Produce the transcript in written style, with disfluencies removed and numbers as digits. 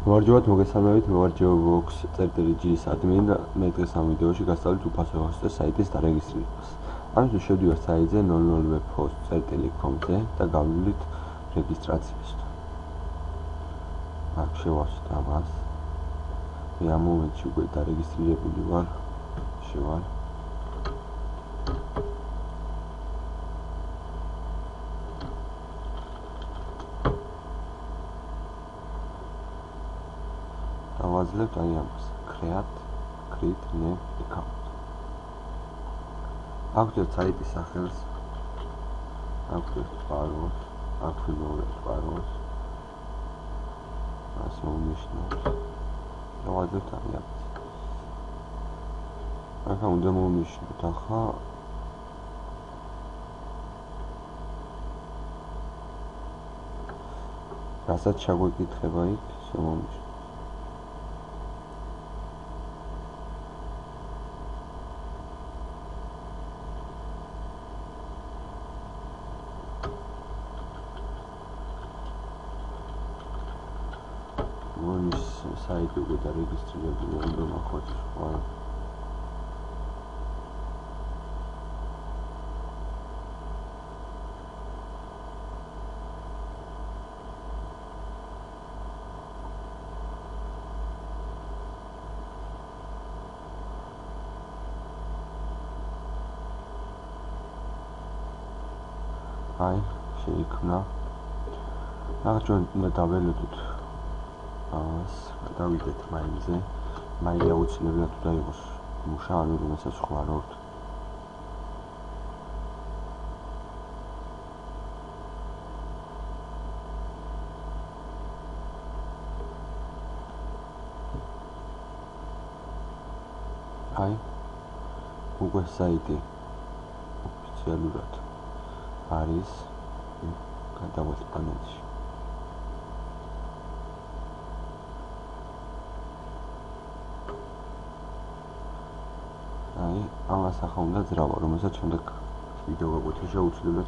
გამარჯობათ, მოგესალმებით, Vox.gr-ის ადმინ. მე დღეს ამ ვიდეოში გასწავლით უფასო ჰოსტის საიტის დარეგისტრირებას. ამისთვის შევდივართ საიტზე 00webhost.com-ზე და გავივლით რეგისტრაციას. აქ შევასვით ამას. მე ამ მომენტში უკვე დარეგისტრირებული ვარ. შევალ. დავაძლევთ აი ამას create new account. აქვთ საიტის სახელს, აქვთ პაროლს, აქვთ პაროლს. ასე უნიშნავთ. დავაძლევთ აი ამას. ახლა უნდა მოვნიშნოთ ახლა რასაც ჩაგვეკითხება იქ, შემოვნიშნოთ. ის საიტი უკვე დარეგისტრირებულია, უნდა ნახოთ სხვა. აი, შეიქმნა. ახლა ჩვენ უნდა დაველოდოთ დავიდეთ მაილზე. მაილი აუცილებლად უნდა იყოს მუშა, ანუ რომელსაც ხვარავთ. აი, უკვე საიტი ოფიციალურად არის გადავთ პანელში. აი, ამას ახლა უნდა ძრავა, რომელსაც შემდეგ ვიდეო გაგვეთიშა უცვლელად